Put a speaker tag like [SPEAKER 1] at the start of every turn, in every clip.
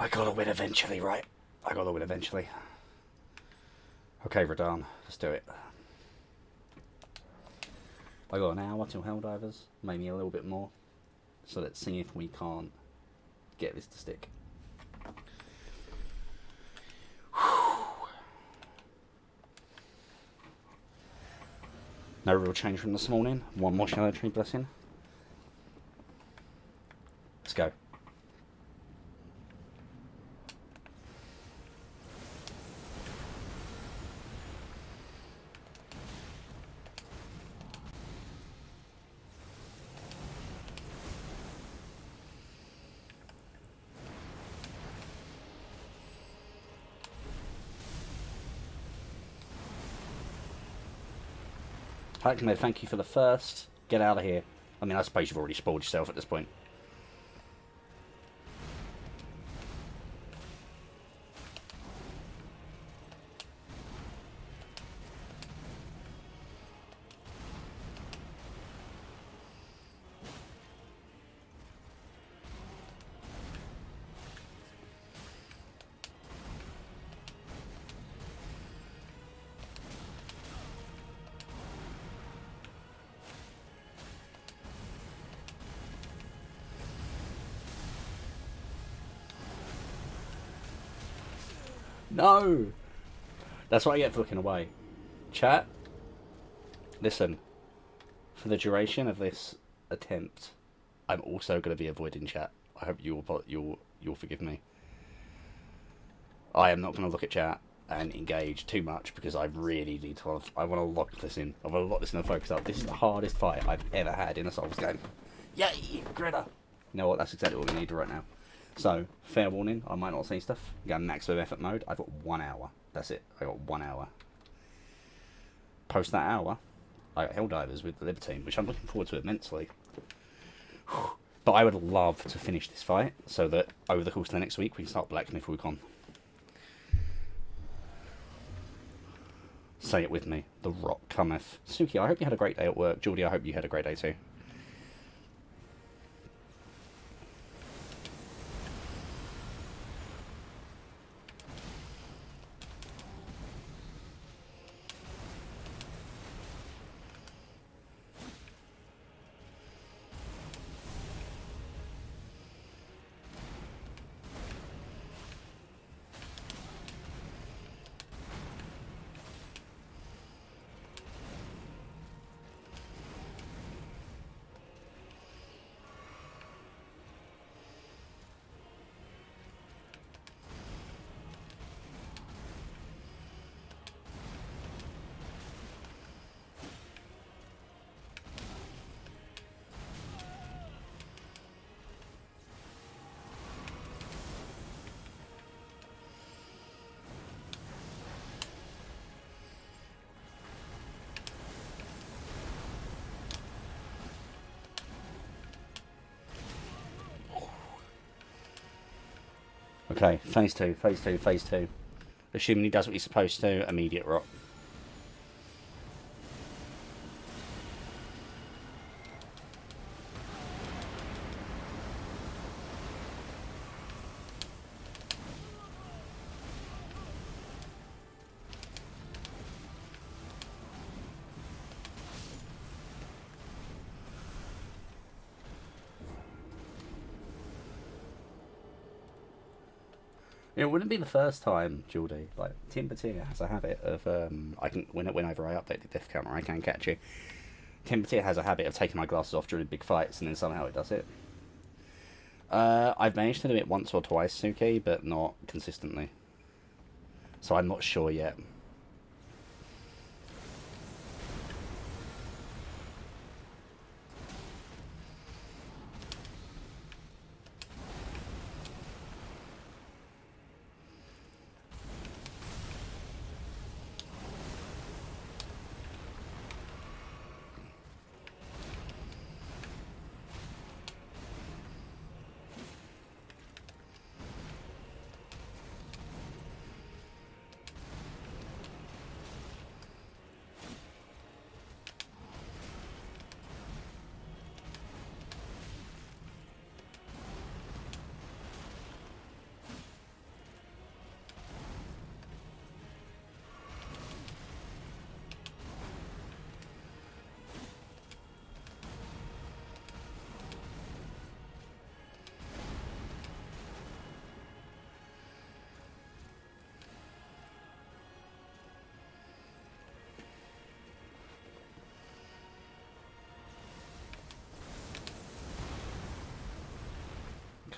[SPEAKER 1] I gotta win eventually, right? I gotta win eventually. Okay, Radahn, let's do it. I got an hour till Helldivers, maybe a little bit more. So let's see if we can't get this to stick. No real change from this morning. One more Erdtree blessing. Let's go. Hi, Cometh, thank you for the first. Get out of here. I mean, I suppose you've already spoiled yourself at this point. No! That's what I get for looking away. Chat, listen. For the duration of this attempt, I'm also going to be avoiding chat. I hope you'll forgive me. I am not going to look at chat and engage too much because I really need to. I want to lock this in. I want to lock this in and focus up. This is the hardest fight I've ever had in a Souls game. Yay, Gritter! You know what? That's exactly what we need right now. So, fair warning, I might not see stuff. Go maximum effort mode. I've got 1 hour. That's it. I got 1 hour. Post that hour, I got Helldivers with the Libertine, which I'm looking forward to immensely. But I would love to finish this fight so that over the course of the next week we can start Black Myth Wukong. Say it with me. The Rock cometh. Suki, I hope you had a great day at work. Geordie, I hope you had a great day too. Okay, phase 2, phase 2, phase 2. Assuming he does what he's supposed to, immediate rock. It wouldn't be the first time, Geordie. Like, Timbertier has a habit of, whenever I update the death counter, I can catch you. Timbertier has a habit of taking my glasses off during big fights, and then somehow it does it. I've managed to do it once or twice, Suki, but not consistently. So I'm not sure yet.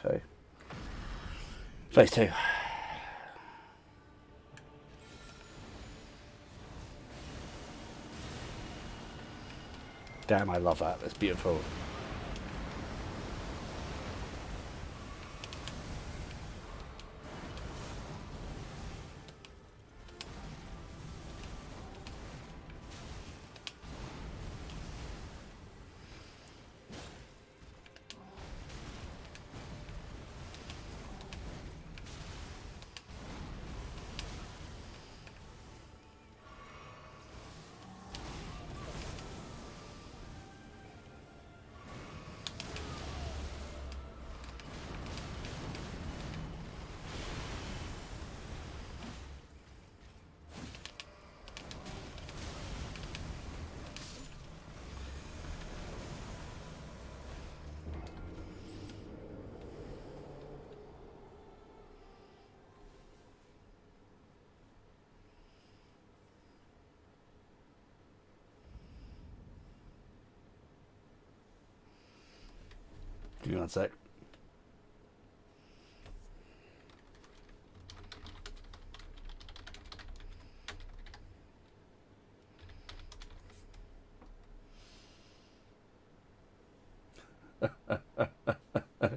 [SPEAKER 1] Okay. Phase 2. Damn, I love that. That's beautiful. Give me one sec.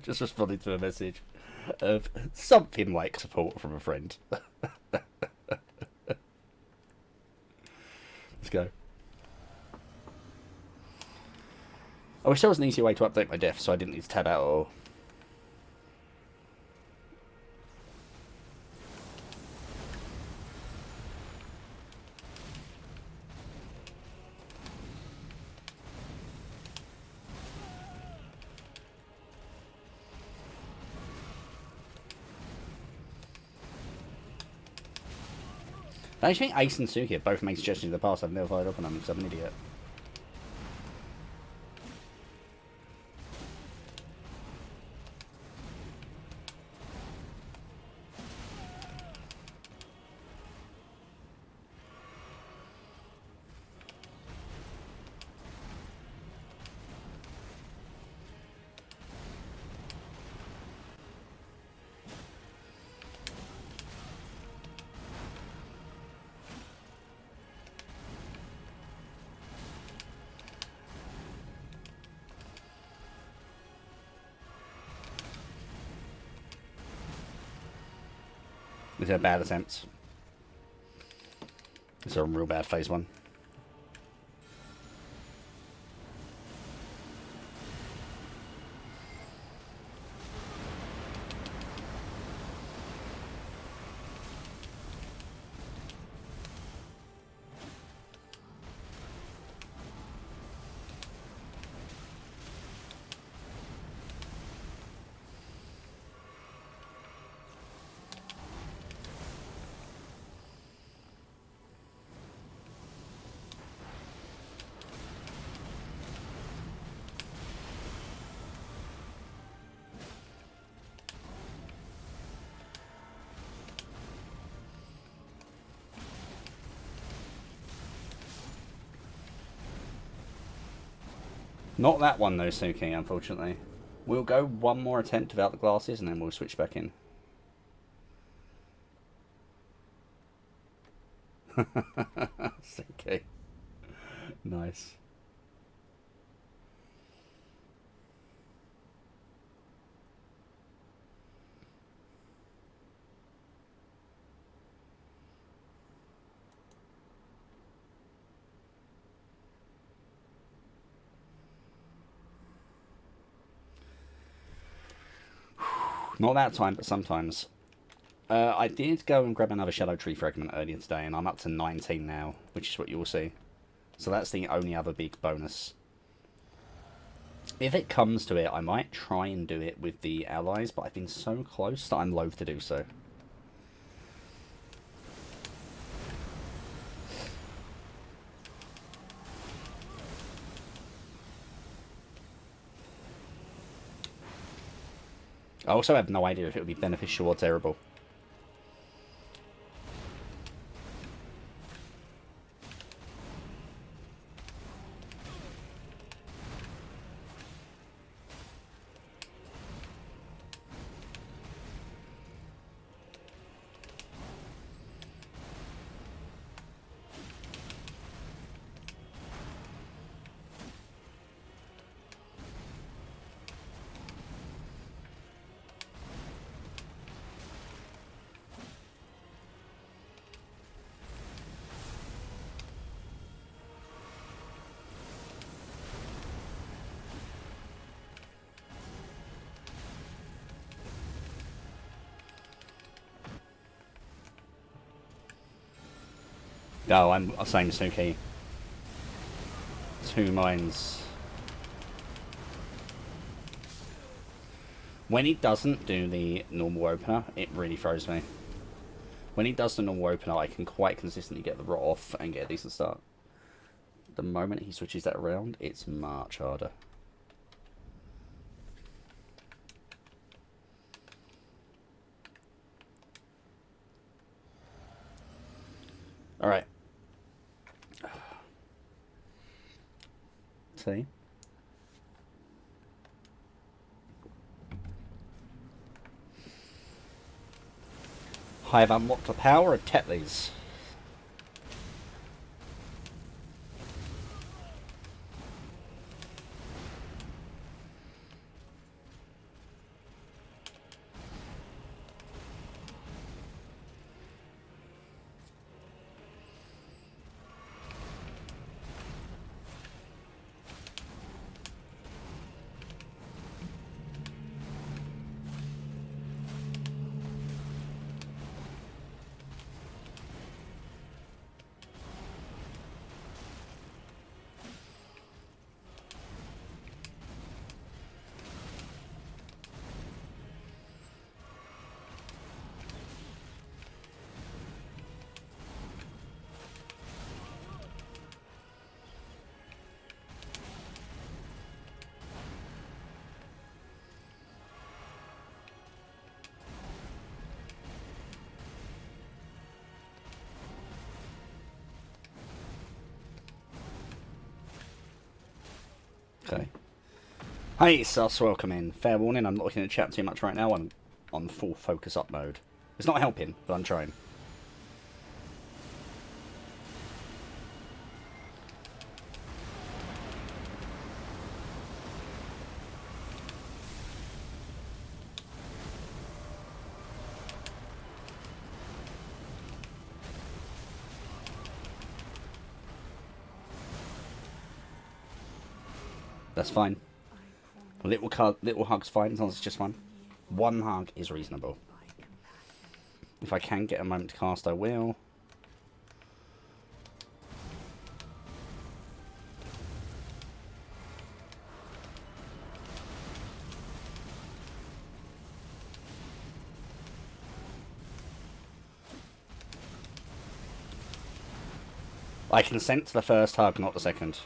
[SPEAKER 1] Just responding to a message of something like support from a friend. Let's go. I wish there was an easy way to update my def so I didn't need to tab out or... I think Ace and Suki have both made suggestions in the past. I've never followed up on them because I'm an idiot. These are bad attempts. These are a real bad phase 1. Not that one though, Suki, unfortunately. We'll go one more attempt without the glasses and then we'll switch back in. Suki. Nice. Not that time, but sometimes. I did go and grab another Erdtree fragment earlier today, and I'm up to 19 now, which is what you'll see. So that's the only other big bonus. If it comes to it, I might try and do it with the allies, but I've been so close that I'm loath to do so. I also have no idea if it would be beneficial or terrible. No, I'm saying Suki. 2 mines. When he doesn't do the normal opener, it really throws me. When he does the normal opener, I can quite consistently get the rot off and get a decent start. The moment he switches that around, it's much harder. Alright. See? I have unlocked the power of Tetley's. Okay. Hey, sus, welcome in. Fair warning, I'm not looking at chat too much right now. I'm on full focus up mode. It's not helping, but I'm trying. That's fine. Little hug's fine, as long as it's just one. One hug is reasonable. If I can get a moment to cast, I will. I consent to the first hug, not the second.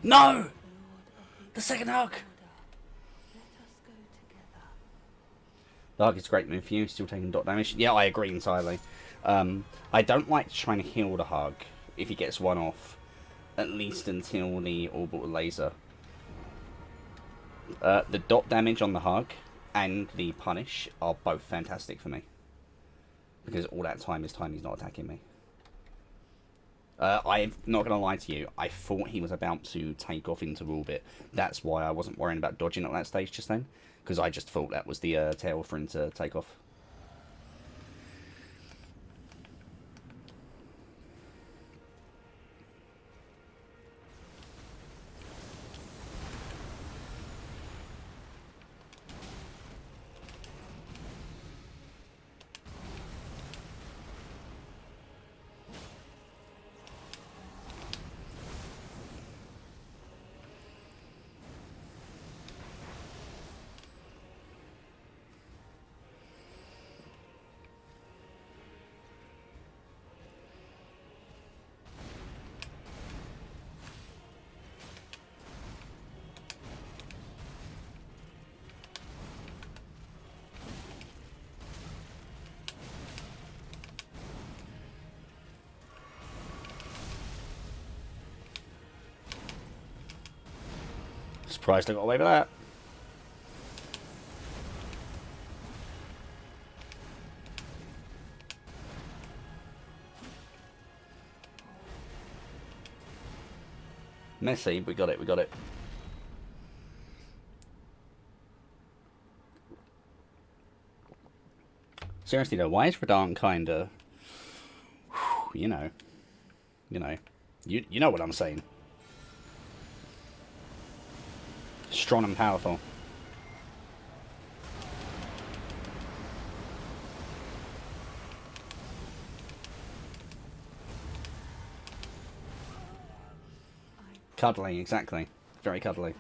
[SPEAKER 1] No! The second hug! The hug is a great move for you, still taking dot damage. Yeah, I agree entirely. I don't like trying to heal the hug if he gets one off, at least until the orbital laser. The dot damage on the hug and the punish are both fantastic for me. Because all that time is time he's not attacking me. I'm not going to lie to you, I thought he was about to take off into orbit. That's why I wasn't worrying about dodging at that stage just then. Because I just thought that was the tail for him to take off. Surprised I got away with that. Messy, we got it, we got it. Seriously though, why is Radahn kinda... You know. You know what I'm saying. Strong and powerful. Cuddly, exactly. Very cuddly.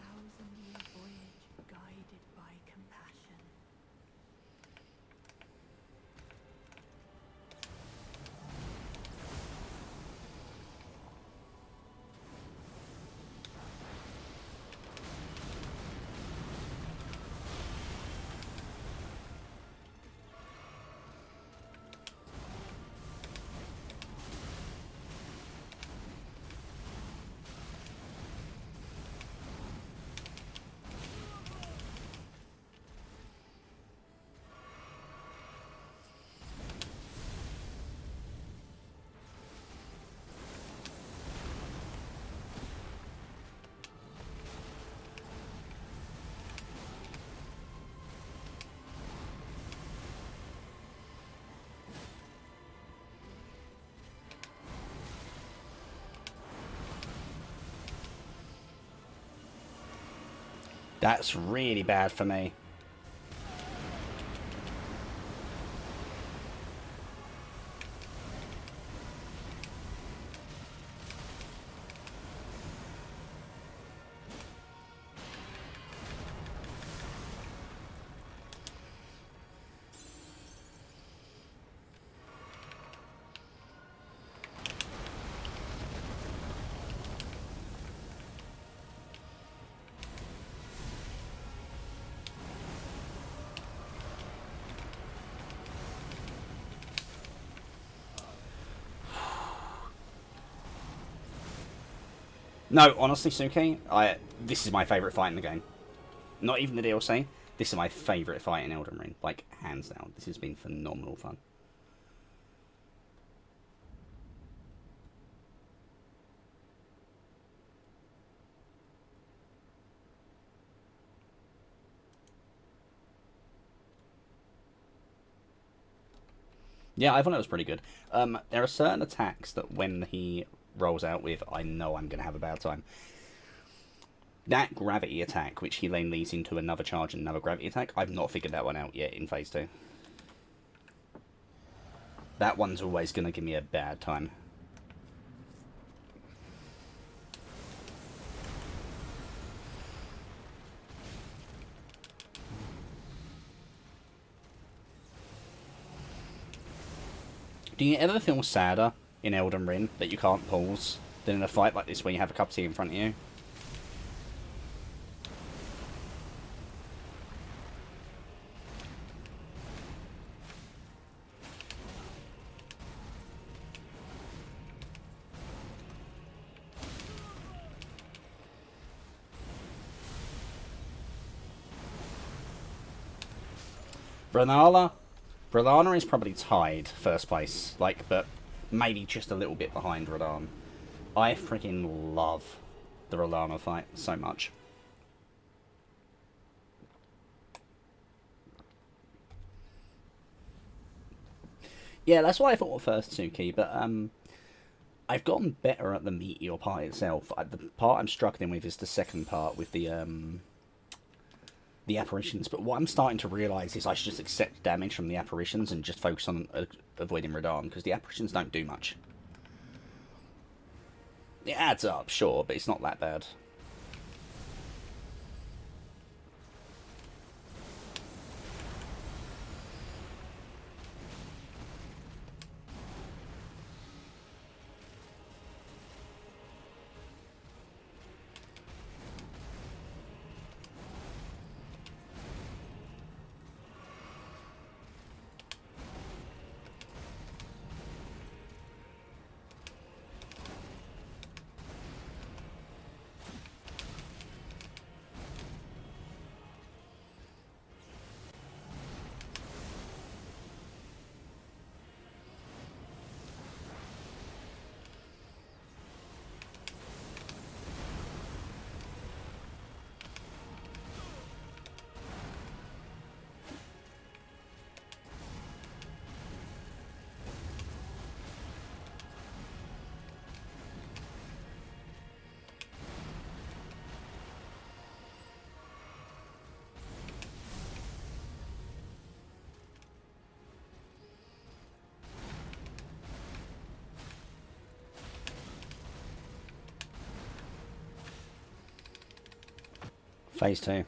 [SPEAKER 1] That's really bad for me. No, honestly, Suki, this is my favourite fight in the game. Not even the DLC. This is my favourite fight in Elden Ring. Like, hands down. This has been phenomenal fun. Yeah, I thought it was pretty good. There are certain attacks that when he rolls out with, I know I'm going to have a bad time. That gravity attack, which he then leads into another charge and another gravity attack, I've not figured that one out yet in Phase 2. That one's always going to give me a bad time. Do you ever feel sadder in Elden Ring that you can't pause than in a fight like this where you have a cup of tea in front of you? Bralana is probably tied first place, like, but maybe just a little bit behind Radahn. I freaking love the Bralana fight so much. Yeah, that's what I thought at first, Suki, but I've gotten better at the meteor part itself. The part I'm struggling with is the second part with the apparitions, but what I'm starting to realise is I should just accept damage from the apparitions and just focus on avoiding Radahn, because the apparitions don't do much. It adds up, sure, but it's not that bad. Phase 2.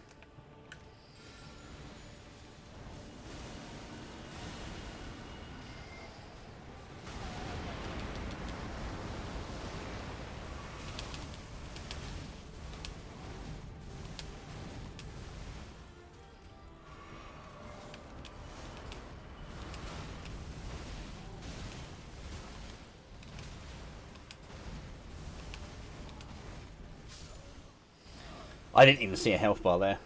[SPEAKER 1] I didn't even see a health bar there.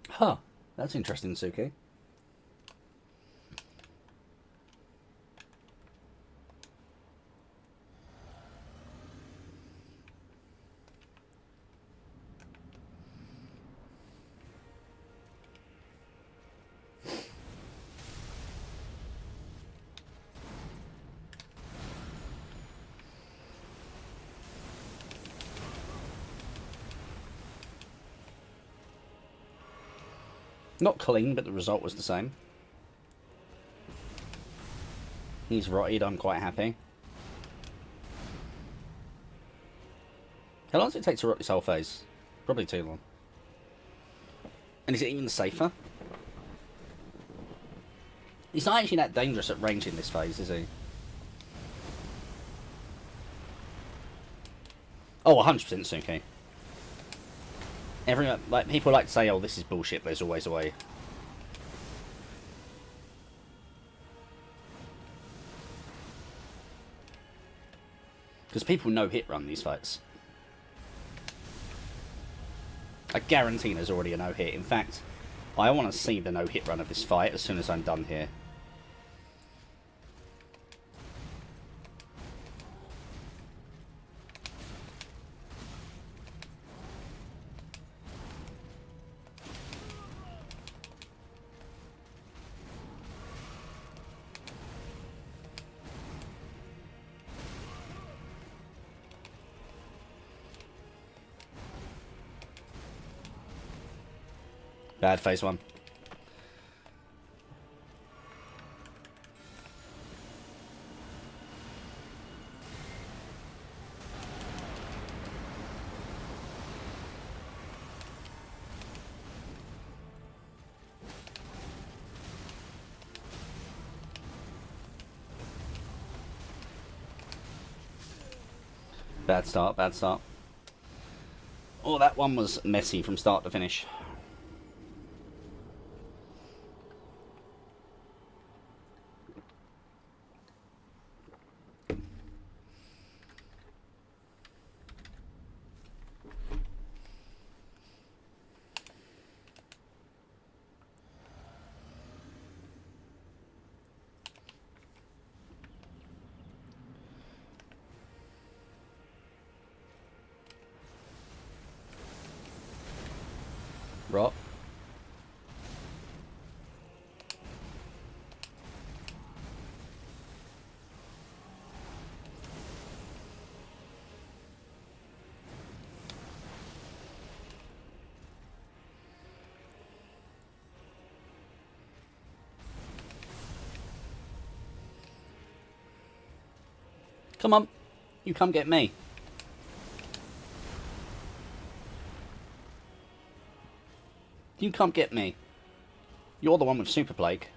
[SPEAKER 1] Huh. That's interesting, Suki. Not clean, but the result was the same. He's rotted, I'm quite happy. How long does it take to rot this whole phase? Probably too long. And is it even safer? He's not actually that dangerous at range in this phase, is he? Oh, 100% Suki. Everyone, like, people like to say, oh, this is bullshit, but there's always a way. Because people no hit run these fights. I guarantee there's already a no hit. In fact, I want to see the no hit run of this fight as soon as I'm done here. Bad phase 1. Bad start, bad start. Oh, that one was messy from start to finish. Rot. Come on, you come get me. You can't get me. You're the one with Super Plague.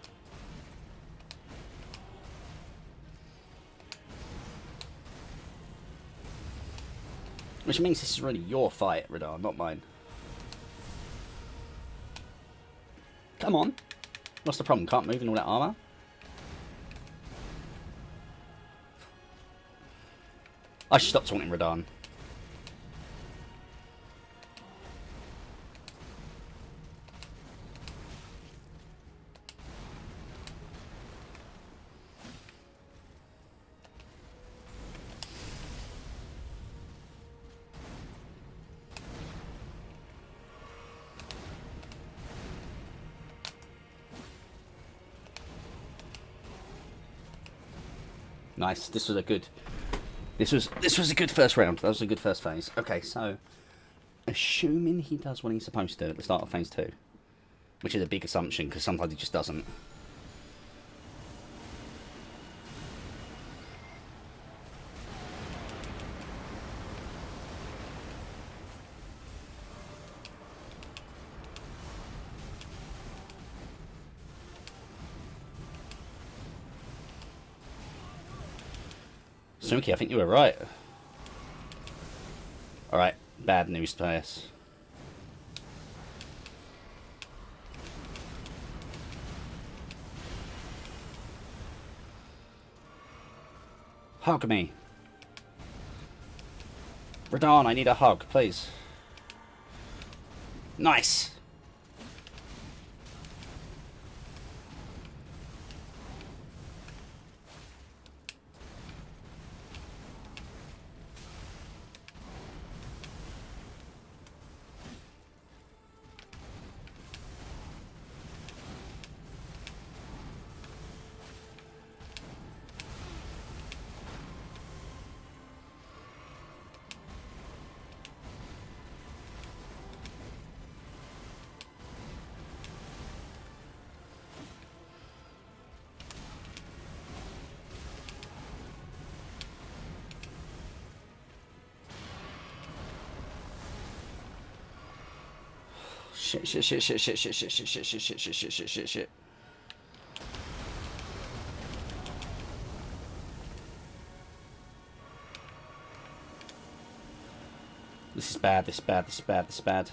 [SPEAKER 1] Which means this is really your fight, Radar, not mine. Come on. What's the problem? Can't move in all that armor? I should stop taunting Radar. Nice. This was a good This was a good first round. That was a good first phase. Okay, so assuming he does what he's supposed to at the start of phase 2, which is a big assumption because sometimes he just doesn't. Suki, I think you were right. Alright, bad news to us. Hug me. Radon, I need a hug, please. Nice. Shit. This is bad, this is bad, this is bad, this is bad.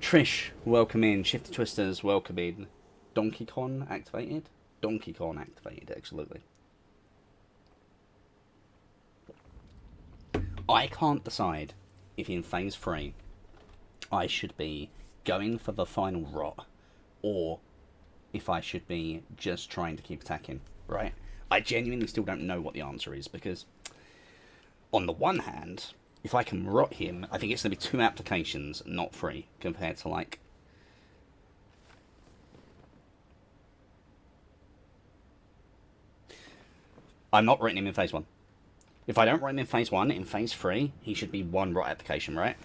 [SPEAKER 1] Trish, welcome in. Shifty Twisters, welcome in. Donkey Kong activated? Donkey Kong activated, absolutely. I can't decide if in phase 3 I should be going for the final rot or if I should be just trying to keep attacking, right? I genuinely still don't know what the answer is because on the one hand, if I can rot him, I think it's going to be 2 applications, not 3, compared to, like... I'm not rotting him in phase 1. If I don't rot him in phase 1, in phase 3, he should be 1 rot application, right?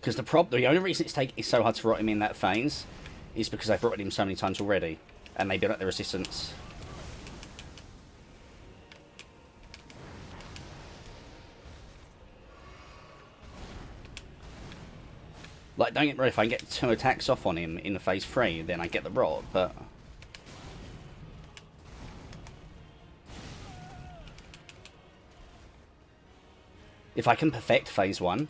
[SPEAKER 1] Because the only reason it's so hard to rot him in that phase is because I've rotted him so many times already, and they build up the resistance. Like, don't get me wrong, if I get 2 attacks off on him in the phase 3, then I get the rot, but... if I can perfect phase 1...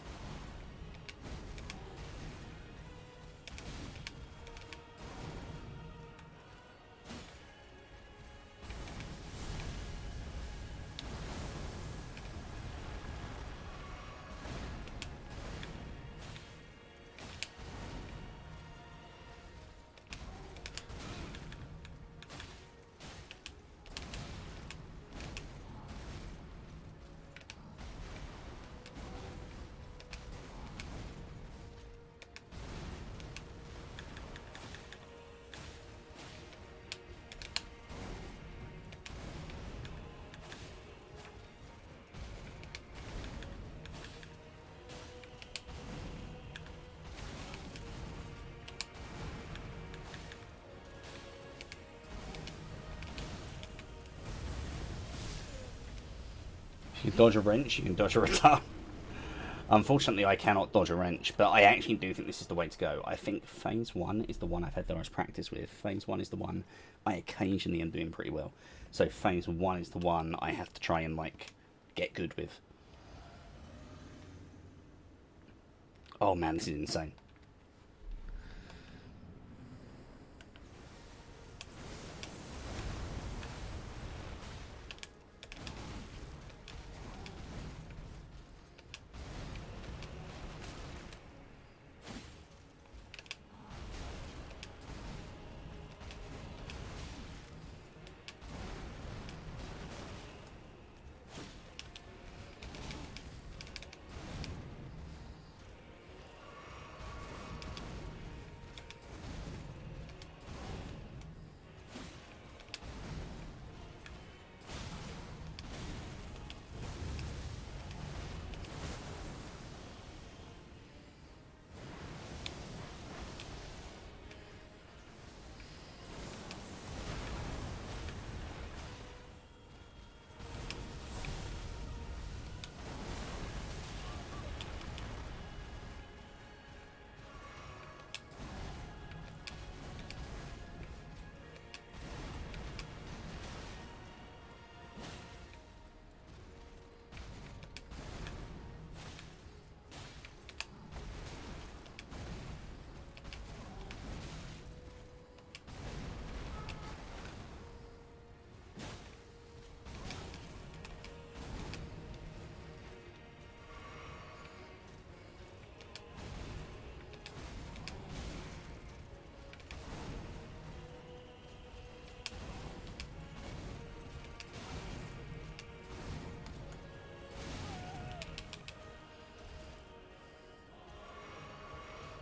[SPEAKER 1] You can dodge a wrench, you can dodge a return. Unfortunately, I cannot dodge a wrench, but I actually do think this is the way to go. I think phase 1 is the one I've had the most practice with. Phase 1 is the one I occasionally am doing pretty well. So phase 1 is the one I have to try and, like, get good with. Oh man, this is insane.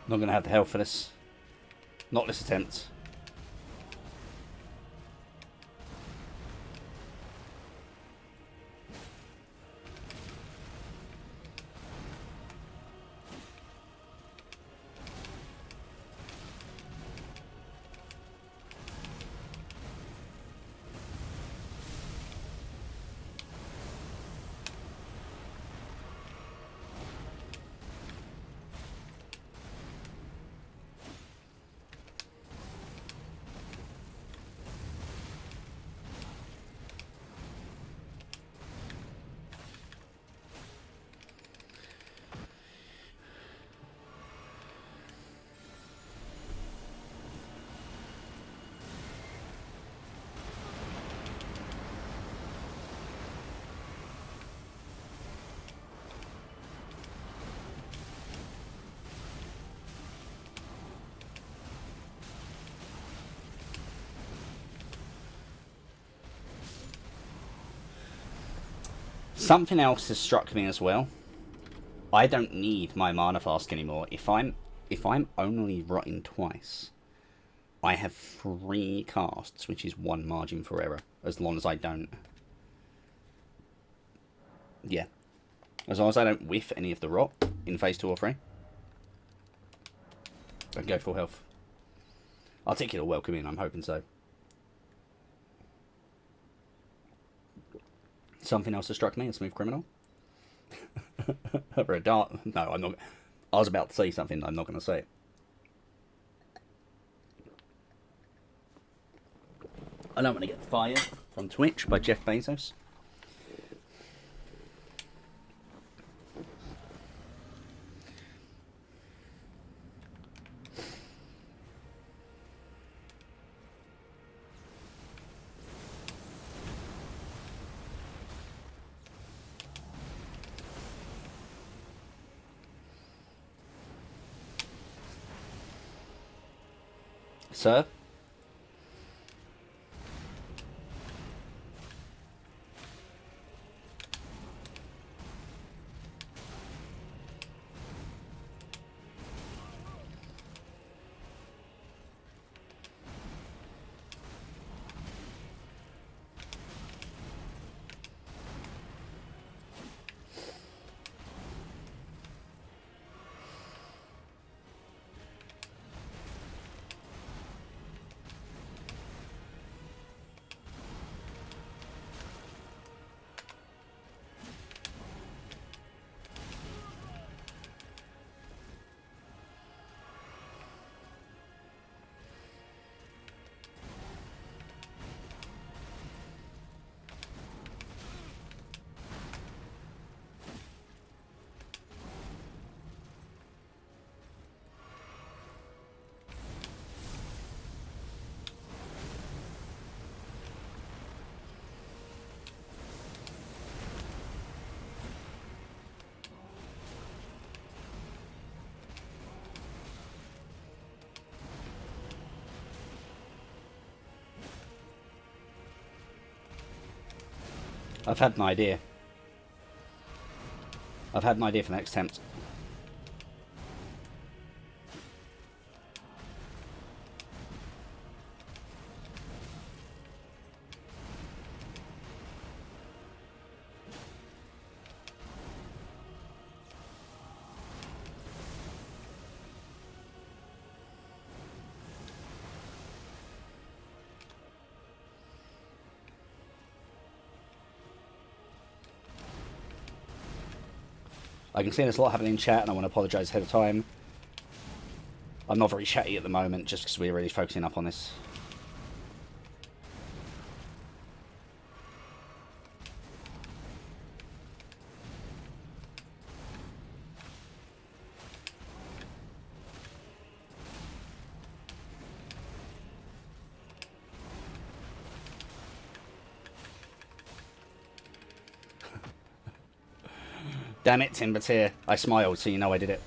[SPEAKER 1] Not going to have the health for this. Not this attempt. Something else has struck me as well. I don't need my mana flask anymore. If I'm only rotting twice, I have 3 casts, which is 1 margin for error, as long as I don't. Yeah, as long as I don't whiff any of the rot in phase 2 or 3, I go full health. Articular welcome in. I'm hoping so. Something else that struck me, a smooth criminal. For a dart. No, I'm not. I was about to say something. I'm not going to say it. I don't want to get fired from Twitch by Jeff Bezos. Sir? I've had an idea. I've had an idea for the next attempt. I can see there's a lot happening in chat, and I want to apologise ahead of time. I'm not very chatty at the moment, just because we're really focusing up on this. Damn it, Timber's here. I smiled, so you know I did it.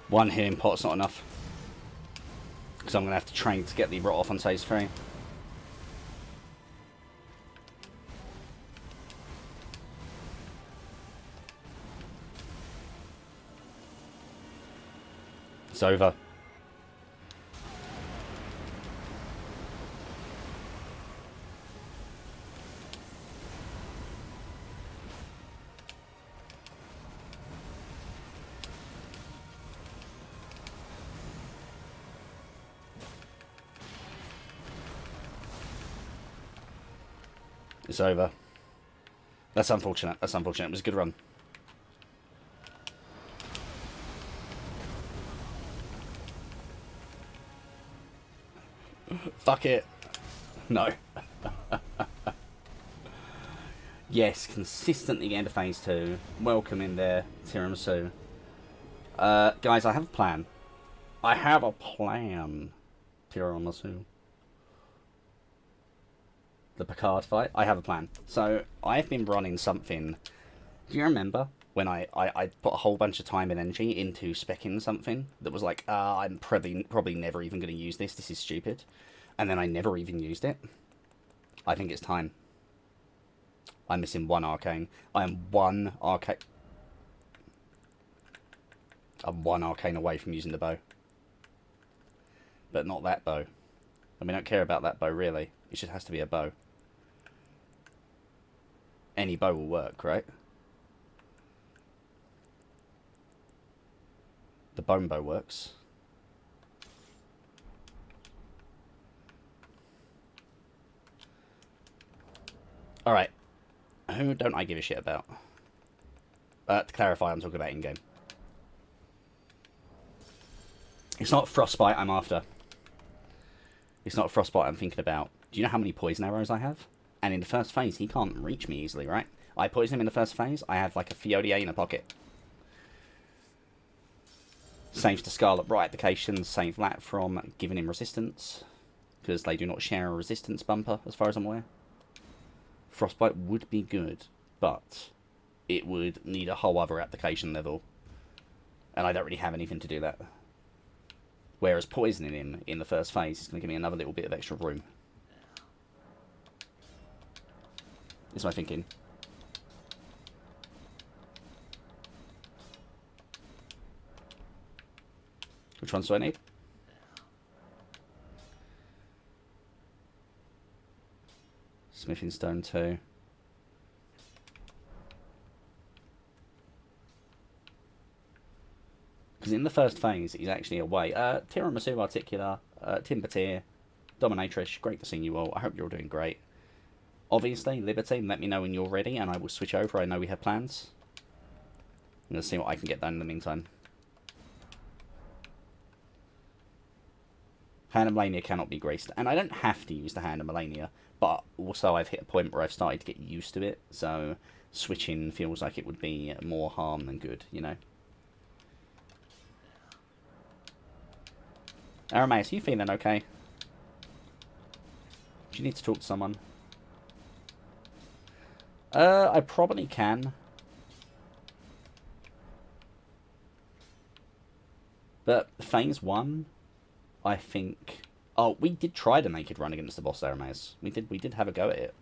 [SPEAKER 1] One healing pot's not enough. Because I'm going to have to train to get the rot off on stage 3. It's over. It's over. That's unfortunate. That's unfortunate. It was a good run. Fuck it. No. Yes, consistently getting to phase 2. Welcome in there, Tiramisu. Guys, I have a plan. I have a plan, Tiramisu. The Picard fight. I have a plan. So, I've been running something. Do you remember when I put a whole bunch of time and energy into speccing something that was like, I'm probably never even going to use this. This is stupid. And then I never even used it. I think it's time. I'm missing one arcane. I'm one arcane away from using the bow. But not that bow. And we don't care about that bow, really. It just has to be a bow. Any bow will work, right? The bone bow works. Alright. Who don't I give a shit about? To clarify, I'm talking about in-game. It's not Frostbite I'm after. It's not Frostbite I'm thinking about. Do you know how many poison arrows I have? And in the first phase, he can't reach me easily, right? I poison him in the first phase, I have like a Fiodier in a pocket. Saves the Scarlet Bright applications, save that from giving him resistance. Because they do not share a resistance bumper, as far as I'm aware. Frostbite would be good, but it would need a whole other application level. And I don't really have anything to do that. Whereas poisoning him in the first phase is going to give me another little bit of extra room. Is my thinking. Which ones do I need? Smithing Stone 2. Because in the first phase, he's actually away. Tiramisu Articular, Timbertier, Dominatrix, great to see you all. I hope you're all doing great. Obviously, Liberty, let me know when you're ready, and I will switch over. I know we have plans. I'm going to see what I can get done in the meantime. Hand of Melania cannot be graced. And I don't have to use the Hand of Melania, but also I've hit a point where I've started to get used to it, so switching feels like it would be more harm than good, you know? Aramaeus, are you feeling okay? Do you need to talk to someone? I probably can. But phase 1, I think... Oh, we did try the naked run against the boss, Aramaeus. We did have a go at it.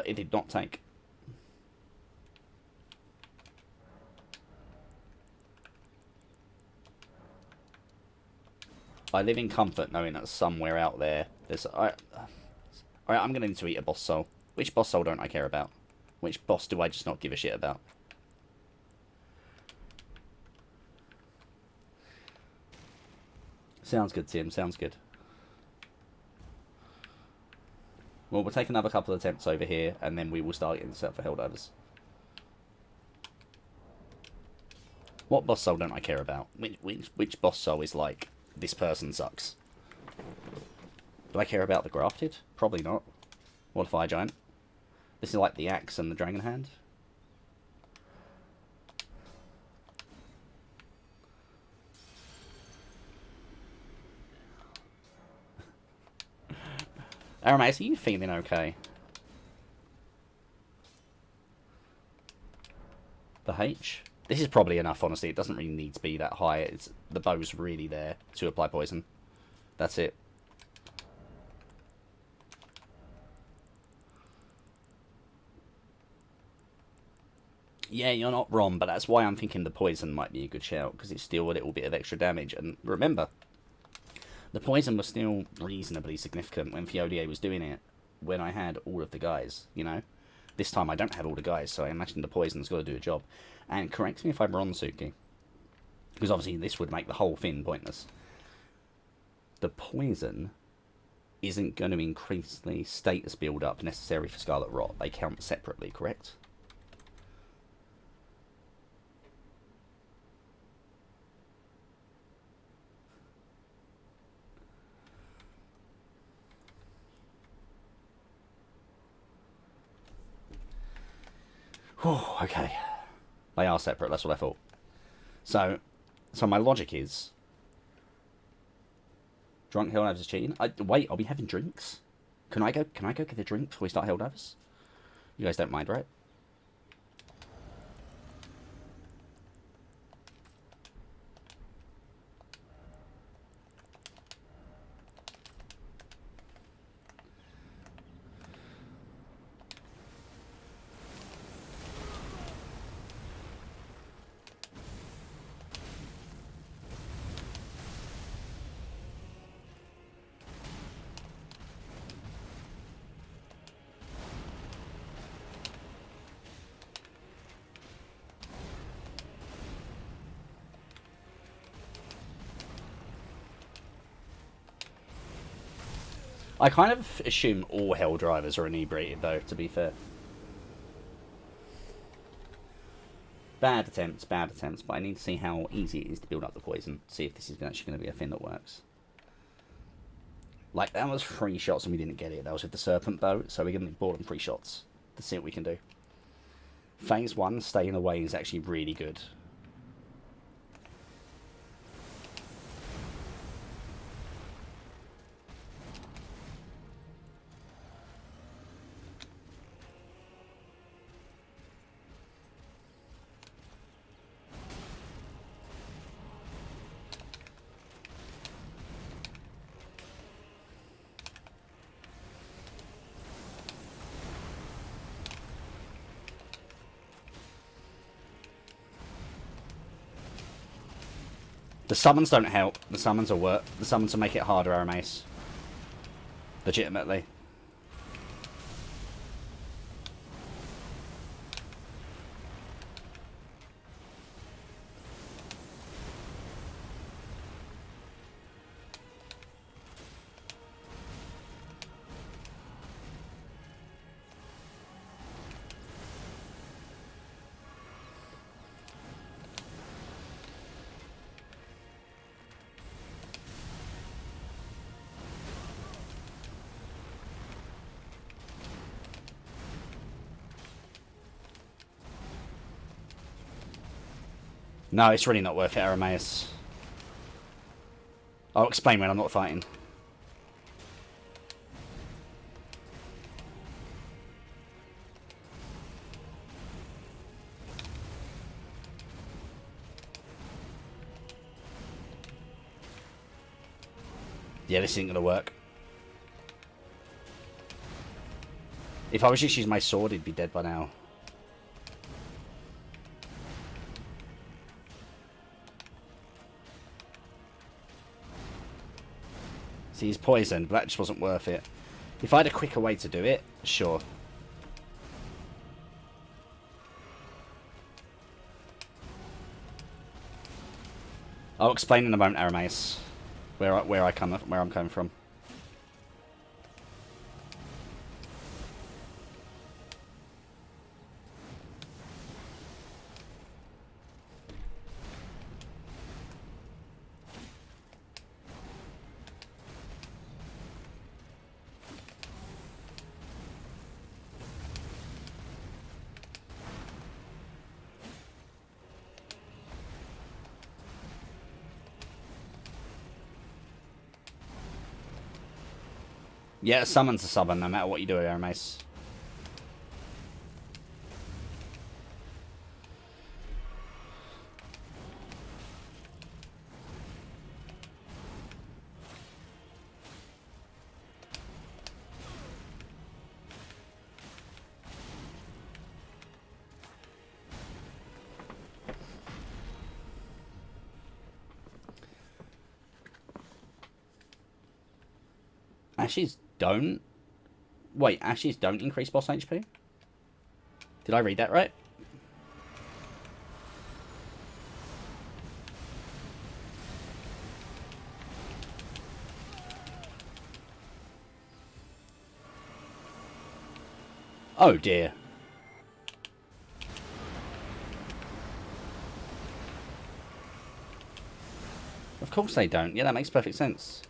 [SPEAKER 1] It did not take. I live in comfort knowing that somewhere out there there's... Alright, I'm going to need to eat a boss soul. Which boss soul don't I care about? Which boss do I just not give a shit about? Sounds good, Tim. Sounds good. Well, we'll take another couple of attempts over here, and then we will start getting set for Helldivers. What boss soul don't I care about? Which boss soul is like, this person sucks? Do I care about the Grafted? Probably not. What Fire Giant? This is like the Axe and the Dragon Hand. Aramaeus, are you feeling okay? The H? This is probably enough, honestly. It doesn't really need to be that high. The bow's really there to apply poison. That's it. Yeah, you're not wrong, but that's why I'm thinking the poison might be a good shout, because it's still a little bit of extra damage. And remember, the poison was still reasonably significant when Fiolier was doing it, when I had all of the guys, you know? This time I don't have all the guys, so I imagine the poison's got to do a job. And correct me if I'm wrong, Suki, because obviously this would make the whole thing pointless. The poison isn't going to increase the status build-up necessary for Scarlet Rot. They count separately, correct? Oh, okay. They are separate, that's what I thought. So my logic is... Drunk Helldivers is cheating? Wait, are we having drinks? Can I go get a drink before we start Helldivers? You guys don't mind, right? I kind of assume all Hell Drivers are inebriated, though, to be fair. Bad attempts, but I need to see how easy it is to build up the poison. See if this is actually going to be a thing that works. Like, that was 3 shots and we didn't get it. That was with the Serpent Bow, so we're going to board them 3 shots to see what we can do. Phase 1, staying away, is actually really good. The summons don't help. The summons are work. The summons will make it harder, Aramaeus. Legitimately. No, it's really not worth it, Arameus. I'll explain when I'm not fighting. Yeah, this isn't going to work. If I was just using my sword, he'd be dead by now. See, he's poisoned, but that just wasn't worth it. If I had a quicker way to do it, sure. I'll explain in a moment, Arameus, where I'm coming from. Yeah, a summon's a summon, no matter what you do, Arameus. Ashes don't... Wait, Ashes don't increase boss HP? Did I read that right? Oh dear. Of course they don't. Yeah, that makes perfect sense.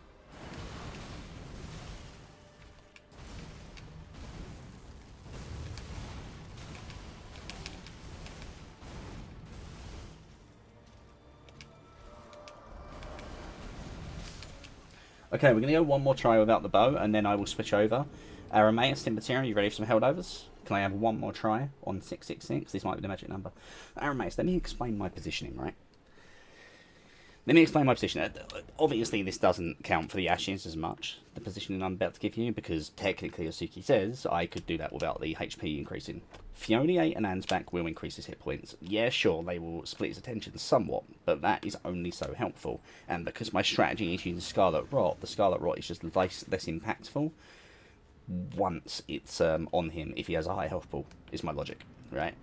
[SPEAKER 1] Okay, we're going to go one more try without the bow, and then I will switch over. Arameus, Timbertier, are you ready for some Heldovers? Can I have one more try on 666? This might be the magic number. Arameus, let me explain my positioning, right? Let me explain my position. Obviously, this doesn't count for the Ashes as much, the positioning I'm about to give you, because technically, as Suki says, I could do that without the HP increasing. Fione and Ansbach will increase his hit points. Yeah, sure, they will split his attention somewhat, but that is only so helpful. And because my strategy is using Scarlet Rot, the Scarlet Rot is just less impactful once it's on him if he has a high health pool, is my logic, right?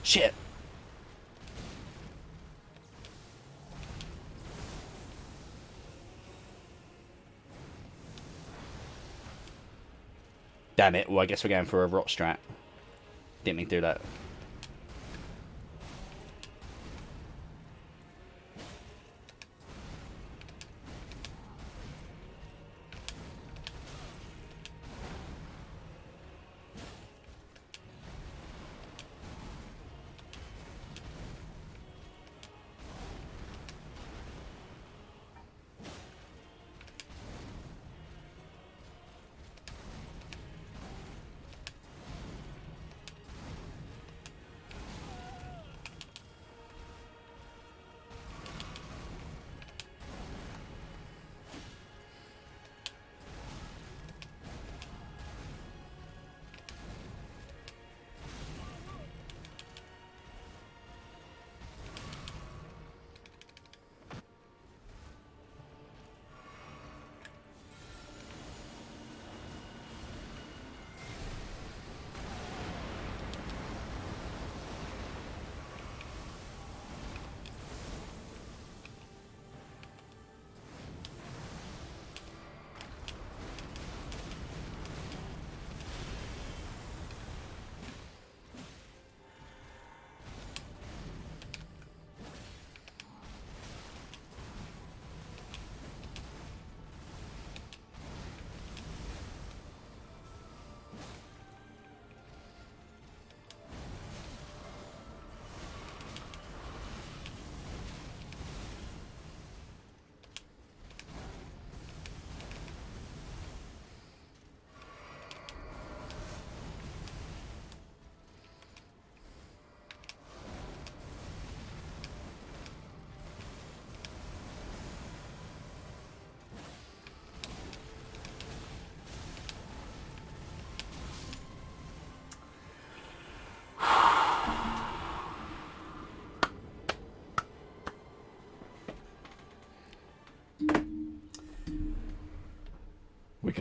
[SPEAKER 1] Shit! Damn it, well I guess we're going for a rot strat. Didn't mean to do that.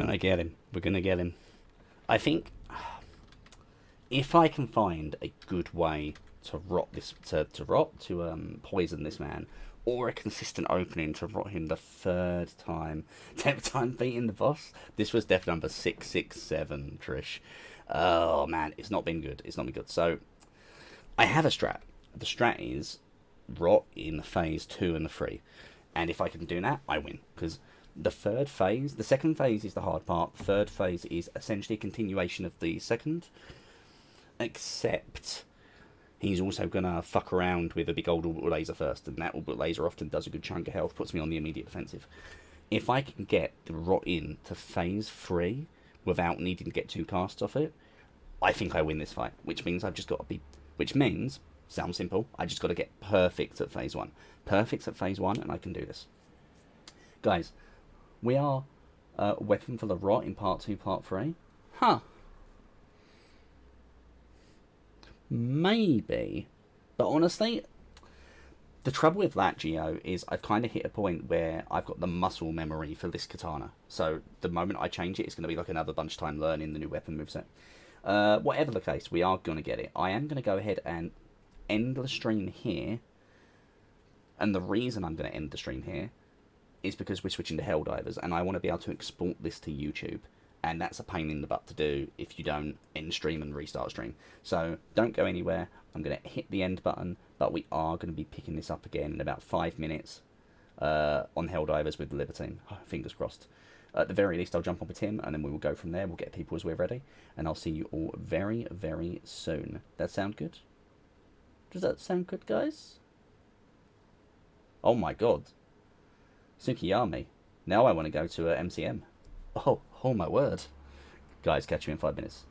[SPEAKER 1] gonna get him. We're gonna get him. I think if I can find a good way to poison this man, or a consistent opening to rot him the third time, 10th time beating the boss. This was death number 667, Trish. Oh man, it's not been good. It's not been good. So I have a strat. The strat is rot in phase 2 and the 3, and if I can do that, I win, because the third phase, the second phase is the hard part. The third phase is essentially a continuation of the second, except he's also going to fuck around with a big old orbital laser first, and that orbital laser often does a good chunk of health, puts me on the immediate defensive. If I can get the rot in to phase 3 without needing to get 2 casts off it, I think I win this fight, which means I've just got to be... Which means, sounds simple, I just got to get perfect at phase 1. Perfect at phase 1, and I can do this. Guys, we are Weapon for the Rot in part 2, part 3. Huh. Maybe. But honestly, the trouble with that, Geo, is I've kind of hit a point where I've got the muscle memory for this katana. So the moment I change it, it's going to be like another lunchtime learning the new weapon moveset. Whatever the case, we are going to get it. I am going to go ahead and end the stream here. And the reason I'm going to end the stream here is because we're switching to Helldivers, and I want to be able to export this to YouTube. And that's a pain in the butt to do if you don't end stream and restart stream. So don't go anywhere. I'm going to hit the end button, but we are going to be picking this up again in about 5 minutes on Helldivers with the Libertine. Fingers crossed. At the very least, I'll jump on with Tim, and then we will go from there. We'll get people as we're ready, and I'll see you all very, very soon. That sound good? Does that sound good, guys? Oh my god. Tsukiyami. Now I want to go to MCM. Oh my word. Guys, catch you in 5 minutes.